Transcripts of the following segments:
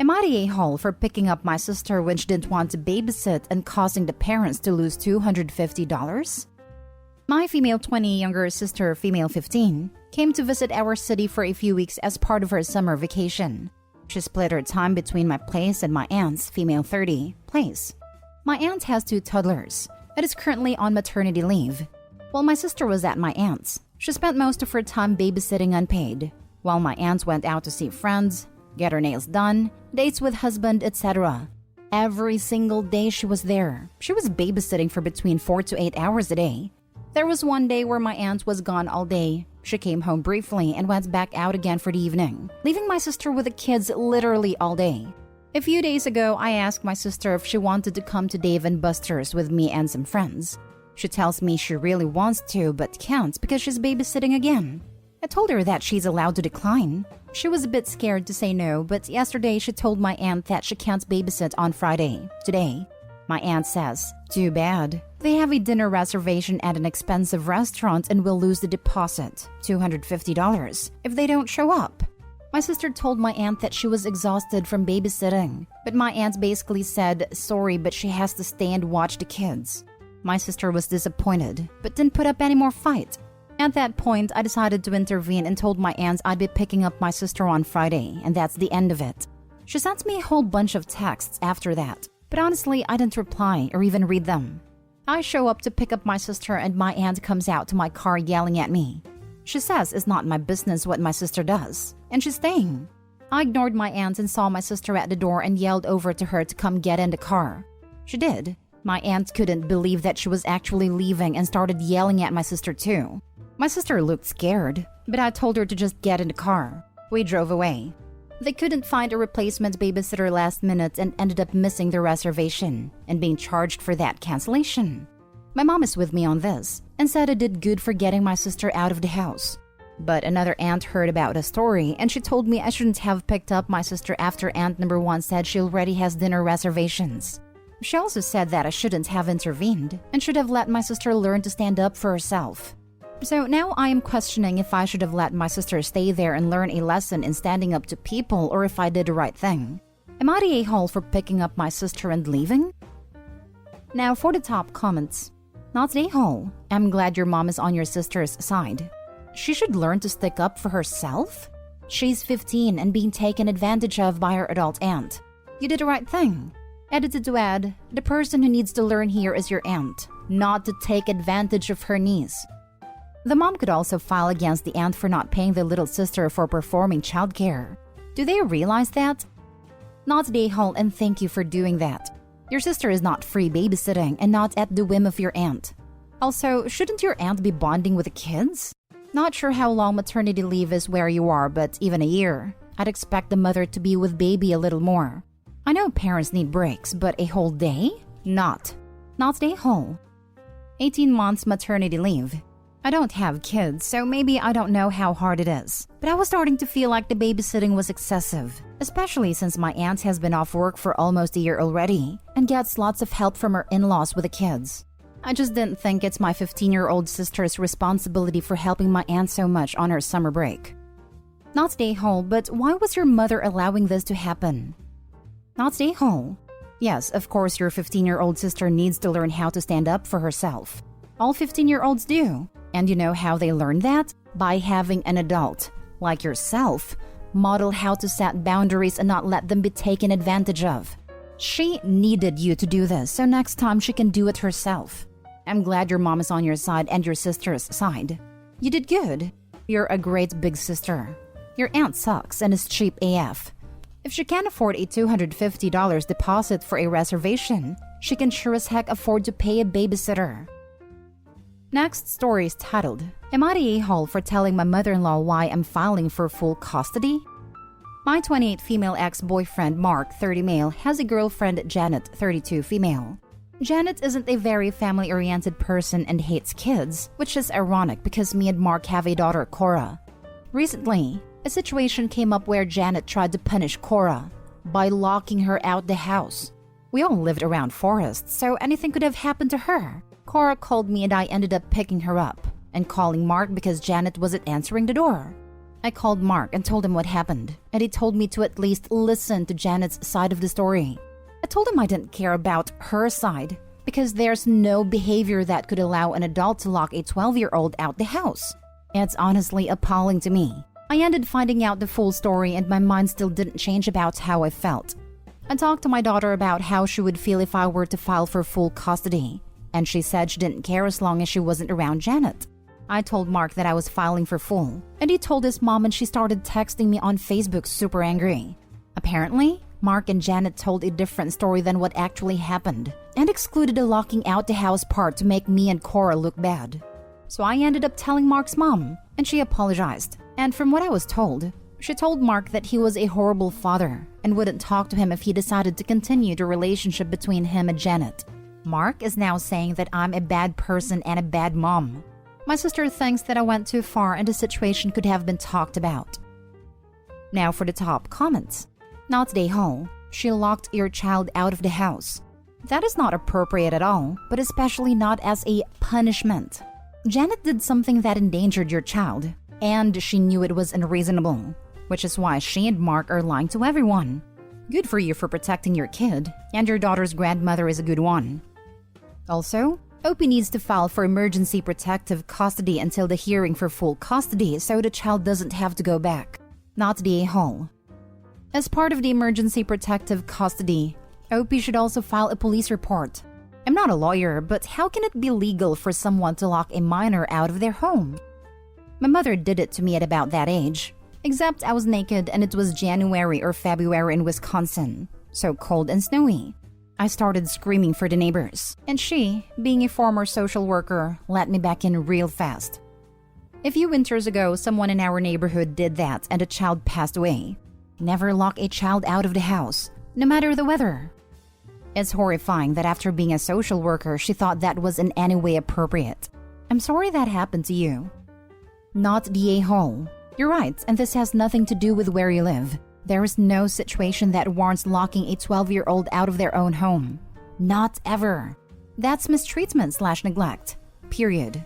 Am I the a-hole for picking up my sister when she didn't want to babysit and causing the parents to lose $250? My female 20 younger sister, female 15, came to visit our city for a few weeks as part of her summer vacation. She split her time between my place and my aunt's, female 30, place. My aunt has 2 toddlers and is currently on maternity leave. While my sister was at my aunt's, she spent most of her time babysitting unpaid, while my aunt went out to see friends, get her nails done, dates with husband, etc. Every single day she was there. She was babysitting for between 4 to 8 hours a day. There was one day where my aunt was gone all day. She came home briefly and went back out again for the evening, leaving my sister with the kids literally all day. A few days ago, I asked my sister if she wanted to come to Dave & Buster's with me and some friends. She tells me she really wants to but can't because she's babysitting again. I told her that she's allowed to decline. She was a bit scared to say no, but yesterday she told my aunt that she can't babysit on Friday, today. My aunt says, "Too bad. They have a dinner reservation at an expensive restaurant and will lose the deposit, $250, if they don't show up." My sister told my aunt that she was exhausted from babysitting, but my aunt basically said, "Sorry, but she has to stay and watch the kids." My sister was disappointed, but didn't put up any more fight. At that point, I decided to intervene and told my aunt I'd be picking up my sister on Friday, and that's the end of it. She sent me a whole bunch of texts after that, but honestly, I didn't reply or even read them. I show up to pick up my sister and my aunt comes out to my car yelling at me. She says it's not my business what my sister does, and she's staying. I ignored my aunt and saw my sister at the door and yelled over to her to come get in the car. She did. My aunt couldn't believe that she was actually leaving and started yelling at my sister too. My sister looked scared, but I told her to just get in the car. We drove away. They couldn't find a replacement babysitter last minute and ended up missing the reservation and being charged for that cancellation. My mom is with me on this and said I did good for getting my sister out of the house. But another aunt heard about the story and she told me I shouldn't have picked up my sister after aunt number 1 said she already has dinner reservations. She also said that I shouldn't have intervened and should have let my sister learn to stand up for herself. So now I am questioning if I should have let my sister stay there and learn a lesson in standing up to people or if I did the right thing. Am I the a-hole for picking up my sister and leaving? Now for the top comments. Not the a-hole. I'm glad your mom is on your sister's side. She should learn to stick up for herself? She's 15 and being taken advantage of by her adult aunt. You did the right thing. Edited to add, the person who needs to learn here is your aunt, not to take advantage of her niece. The mom could also file against the aunt for not paying the little sister for performing childcare. Do they realize that? Not the a-hole, and thank you for doing that. Your sister is not free babysitting and not at the whim of your aunt. Also, shouldn't your aunt be bonding with the kids? Not sure how long maternity leave is where you are, but even a year. I'd expect the mother to be with baby a little more. I know parents need breaks, but a whole day? Not the a-hole. 18 months maternity leave. I don't have kids, so maybe I don't know how hard it is. But I was starting to feel like the babysitting was excessive, especially since my aunt has been off work for almost a year already and gets lots of help from her in-laws with the kids. I just didn't think it's my 15-year-old sister's responsibility for helping my aunt so much on her summer break. Not the a-hole, but why was your mother allowing this to happen? Not the a-hole. Yes, of course your 15-year-old sister needs to learn how to stand up for herself. All 15-year-olds do. And you know how they learn that? By having an adult, like yourself, model how to set boundaries and not let them be taken advantage of. She needed you to do this, so next time she can do it herself. I'm glad your mom is on your side and your sister's side. You did good. You're a great big sister. Your aunt sucks and is cheap AF. If she can't afford a $250 deposit for a reservation, she can sure as heck afford to pay a babysitter. Next story is titled, Am I the a-hole for telling my mother-in-law why I'm filing for full custody? My 28 female ex-boyfriend Mark, 30 male, has a girlfriend Janet, 32 female. Janet isn't a very family-oriented person and hates kids, which is ironic because me and Mark have a daughter, Cora. Recently, a situation came up where Janet tried to punish Cora by locking her out the house. We all lived around forests, so anything could have happened to her. Cora called me and I ended up picking her up and calling Mark because Janet wasn't answering the door. I called Mark and told him what happened, and he told me to at least listen to Janet's side of the story. I told him I didn't care about her side because there's no behavior that could allow an adult to lock a 12-year-old out the house. It's honestly appalling to me. I ended finding out the full story and my mind still didn't change about how I felt. I talked to my daughter about how she would feel if I were to file for full custody, and she said she didn't care as long as she wasn't around Janet. I told Mark that I was filing for full, and he told his mom and she started texting me on Facebook super angry. Apparently, Mark and Janet told a different story than what actually happened and excluded the locking out the house part to make me and Cora look bad. So I ended up telling Mark's mom, and she apologized. And from what I was told, she told Mark that he was a horrible father and wouldn't talk to him if he decided to continue the relationship between him and Janet. Mark is now saying that I'm a bad person and a bad mom. My sister thinks that I went too far and the situation could have been talked about. Now for the top comments. Not today, Ho. She locked your child out of the house. That is not appropriate at all, but especially not as a punishment. Janet did something that endangered your child, and she knew it was unreasonable, which is why she and Mark are lying to everyone. Good for you for protecting your kid, and your daughter's grandmother is a good one. Also, OP needs to file for emergency protective custody until the hearing for full custody so the child doesn't have to go back. Not the a-hole. As part of the emergency protective custody, OP should also file a police report. I'm not a lawyer, but how can it be legal for someone to lock a minor out of their home? My mother did it to me at about that age, except I was naked and it was January or February in Wisconsin, so cold and snowy. I started screaming for the neighbors, and she, being a former social worker, let me back in real fast. A few winters ago, someone in our neighborhood did that and a child passed away. Never lock a child out of the house, no matter the weather. It's horrifying that after being a social worker, she thought that was in any way appropriate. I'm sorry that happened to you. Not the a-hole. You're right, and this has nothing to do with where you live. There is no situation that warrants locking a 12-year-old out of their own home. Not ever. That's mistreatment/neglect. Period.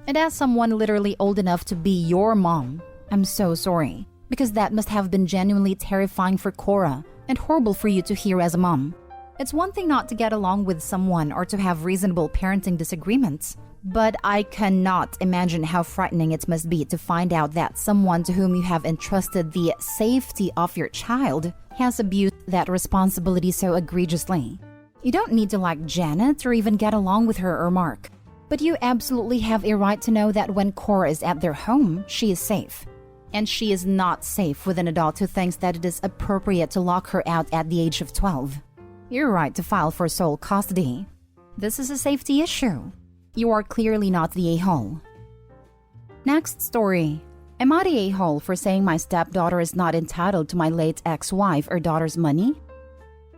And as someone literally old enough to be your mom, I'm so sorry. Because that must have been genuinely terrifying for Cora and horrible for you to hear as a mom. It's one thing not to get along with someone or to have reasonable parenting disagreements, but I cannot imagine how frightening it must be to find out that someone to whom you have entrusted the safety of your child has abused that responsibility so egregiously. You don't need to like Janet or even get along with her or Mark, but you absolutely have a right to know that when Cora is at their home, she is safe. And she is not safe with an adult who thinks that it is appropriate to lock her out at the age of 12. You're right to file for sole custody. This is a safety issue. You are clearly not the a-hole. Next story. Am I the a-hole for saying my stepdaughter is not entitled to my late ex-wife or daughter's money?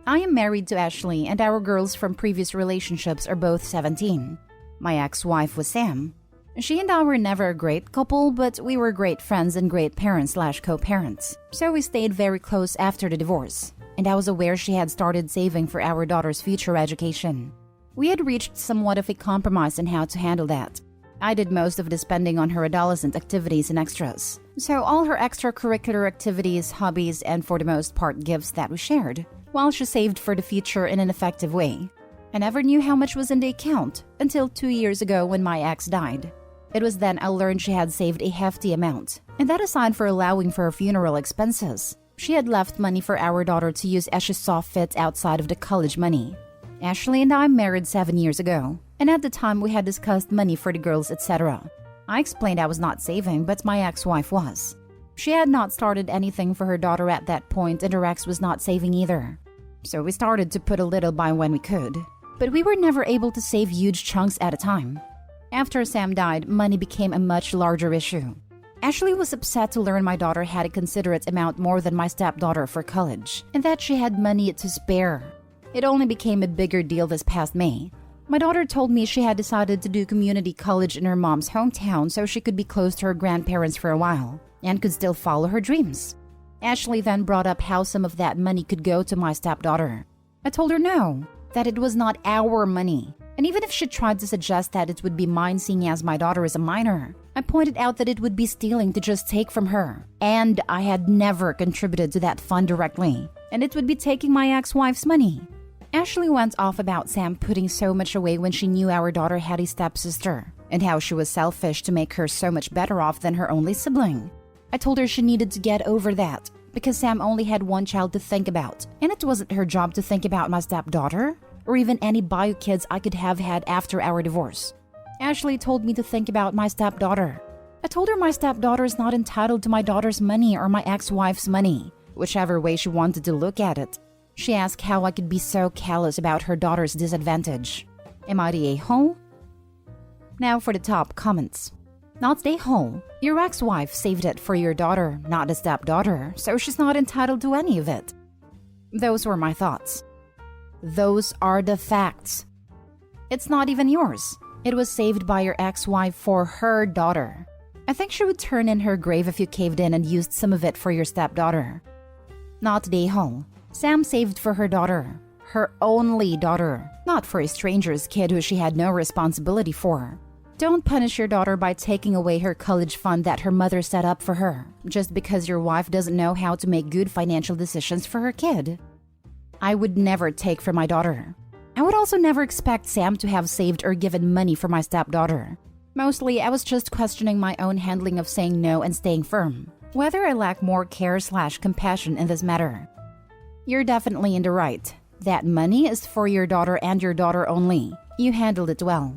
I am married to Ashley and our girls from previous relationships are both 17. My ex-wife was Sam. She and I were never a great couple, but we were great friends and great parents/co-parents. So we stayed very close after the divorce, and I was aware she had started saving for our daughter's future education. We had reached somewhat of a compromise on how to handle that. I did most of the spending on her adolescent activities and extras. So all her extracurricular activities, hobbies, and for the most part gifts that we shared, while she saved for the future in an effective way. I never knew how much was in the account until 2 years ago when my ex died. It was then I learned she had saved a hefty amount, and that aside for allowing for her funeral expenses, she had left money for our daughter to use as she saw fit outside of the college money. Ashley and I married 7 years ago, and at the time we had discussed money for the girls, etc. I explained I was not saving, but my ex-wife was. She had not started anything for her daughter at that point, and her ex was not saving either. So we started to put a little by when we could, but we were never able to save huge chunks at a time. After Sam died, money became a much larger issue. Ashley was upset to learn my daughter had a considerate amount more than my stepdaughter for college, and that she had money to spare. It only became a bigger deal this past May. My daughter told me she had decided to do community college in her mom's hometown so she could be close to her grandparents for a while, and could still follow her dreams. Ashley then brought up how some of that money could go to my stepdaughter. I told her no. that it was not our money. And even if she tried to suggest that it would be mine seeing as my daughter is a minor, I pointed out that it would be stealing to just take from her. And I had never contributed to that fund directly, and it would be taking my ex-wife's money. Ashley went off about Sam putting so much away when she knew our daughter had a stepsister, and how she was selfish to make her so much better off than her only sibling. I told her she needed to get over that, because Sam only had one child to think about, and it wasn't her job to think about my stepdaughter, or even any bio kids I could have had after our divorce. Ashley told me to think about my stepdaughter. I told her my stepdaughter is not entitled to my daughter's money or my ex-wife's money, whichever way she wanted to look at it. She asked how I could be so callous about her daughter's disadvantage. Am I the a-hole? Now for the top comments. Not the a-hole. Your ex-wife saved it for your daughter, not the stepdaughter, so she's not entitled to any of it. Those were my thoughts. Those are the facts. It's not even yours. It was saved by your ex-wife for her daughter. I think she would turn in her grave if you caved in and used some of it for your stepdaughter. Not the a-hole. Sam saved for her daughter. Her only daughter. Not for a stranger's kid who she had no responsibility for. Don't punish your daughter by taking away her college fund that her mother set up for her, just because your wife doesn't know how to make good financial decisions for her kid. I would never take from my daughter. I would also never expect Sam to have saved or given money for my stepdaughter. Mostly, I was just questioning my own handling of saying no and staying firm, whether I lack more care/compassion in this matter. You're definitely in the right. That money is for your daughter and your daughter only. You handled it well.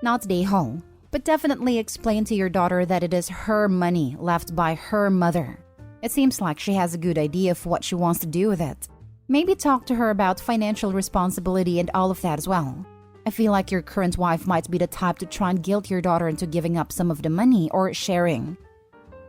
Not the a-hole, but definitely explain to your daughter that it is her money left by her mother. It seems like she has a good idea of what she wants to do with it. Maybe talk to her about financial responsibility and all of that as well. I feel like your current wife might be the type to try and guilt your daughter into giving up some of the money or sharing.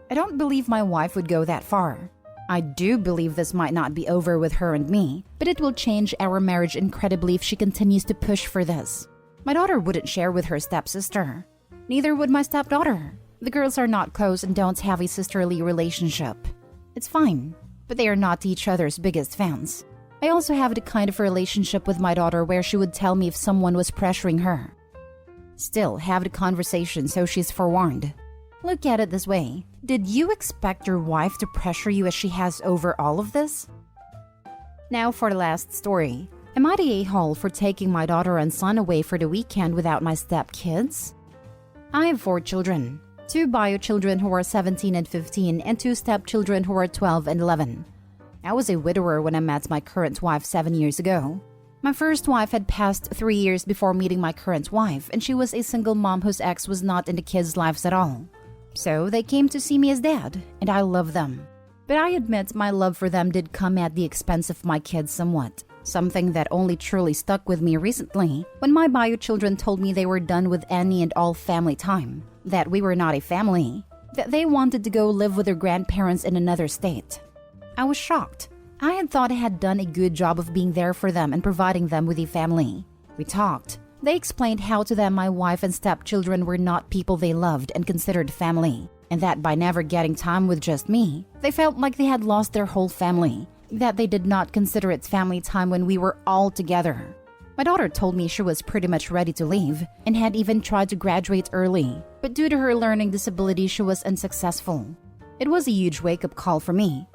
I don't believe my wife would go that far. I do believe this might not be over with her and me, but it will change our marriage incredibly if she continues to push for this. My daughter wouldn't share with her stepsister. Neither would my stepdaughter. The girls are not close and don't have a sisterly relationship. It's fine, but they are not each other's biggest fans. I also have the kind of relationship with my daughter where she would tell me if someone was pressuring her. Still, have the conversation so she's forewarned. Look at it this way. Did you expect your wife to pressure you as she has over all of this? Now for the last story. Am I the a-hole for taking my daughter and son away for the weekend without my stepkids? I have 4 children. 2 bio children who are 17 and 15 and 2 stepchildren who are 12 and 11. I was a widower when I met my current wife 7 years ago. My first wife had passed 3 years before meeting my current wife, and she was a single mom whose ex was not in the kids' lives at all. So they came to see me as dad, and I love them. But I admit my love for them did come at the expense of my kids somewhat. Something that only truly stuck with me recently when my bio children told me they were done with any and all family time, that we were not a family, that they wanted to go live with their grandparents in another state. I was shocked. I had thought I had done a good job of being there for them and providing them with a family. We talked. They explained how to them my wife and stepchildren were not people they loved and considered family, and that by never getting time with just me, they felt like they had lost their whole family, that they did not consider it family time when we were all together. My daughter told me she was pretty much ready to leave and had even tried to graduate early, but due to her learning disability, she was unsuccessful. It was a huge wake-up call for me.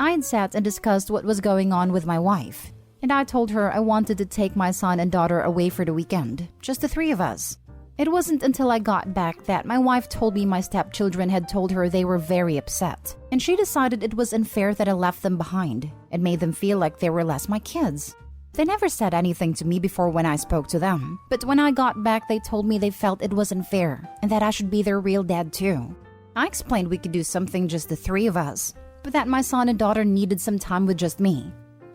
I had sat and discussed what was going on with my wife, and I told her I wanted to take my son and daughter away for the weekend, just the 3 of us. It wasn't until I got back that my wife told me my stepchildren had told her they were very upset, and she decided it was unfair that I left them behind and made them feel like they were less my kids. They never said anything to me before when I spoke to them, but when I got back they told me they felt it was unfair and that I should be their real dad too. I explained we could do something just the 3 of us, but that my son and daughter needed some time with just me.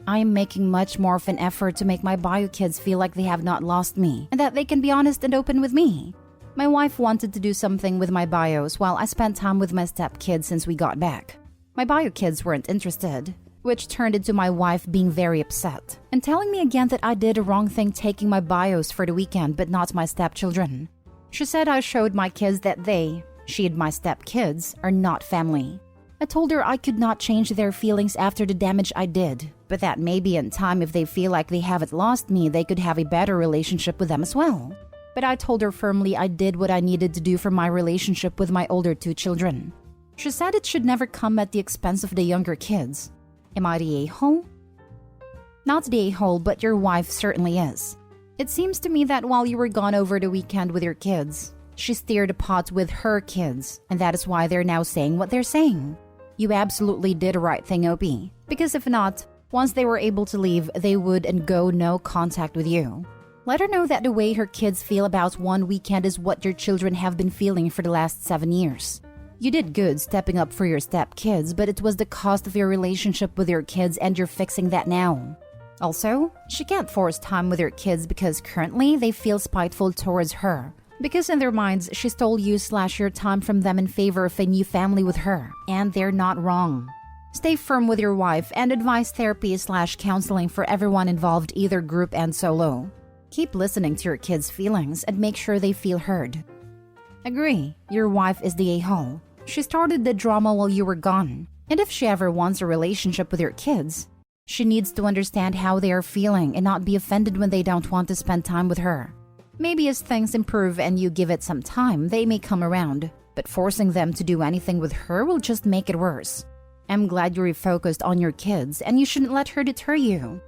I am making much more of an effort to make my bio kids feel like they have not lost me and that they can be honest and open with me. My wife wanted to do something with my bios while I spent time with my stepkids since we got back. My bio kids weren't interested, which turned into my wife being very upset and telling me again that I did a wrong thing taking my bios for the weekend but not my stepchildren. She said I showed my kids that she and my stepkids, are not family. I told her I could not change their feelings after the damage I did, but that maybe in time if they feel like they haven't lost me, they could have a better relationship with them as well. But I told her firmly I did what I needed to do for my relationship with my older 2 children. She said it should never come at the expense of the younger kids. Am I the a-hole? Not the a-hole, but your wife certainly is. It seems to me that while you were gone over the weekend with your kids, she stirred a pot with her kids, and that is why they're now saying what they're saying. You absolutely did the right thing, OP. Because if not, once they were able to leave, they would and go no contact with you. Let her know that the way her kids feel about one weekend is what your children have been feeling for the last 7 years. You did good stepping up for your stepkids, but it was the cost of your relationship with your kids and you're fixing that now. Also, she can't force time with your kids because currently they feel spiteful towards her. Because in their minds, she stole you/your time from them in favor of a new family with her, and they're not wrong. Stay firm with your wife and advise therapy/counseling for everyone involved, either group and solo. Keep listening to your kids' feelings and make sure they feel heard. Agree, your wife is the a-hole. She started the drama while you were gone, and if she ever wants a relationship with your kids, she needs to understand how they are feeling and not be offended when they don't want to spend time with her. Maybe as things improve and you give it some time, they may come around, but forcing them to do anything with her will just make it worse. I'm glad you refocused on your kids and you shouldn't let her deter you.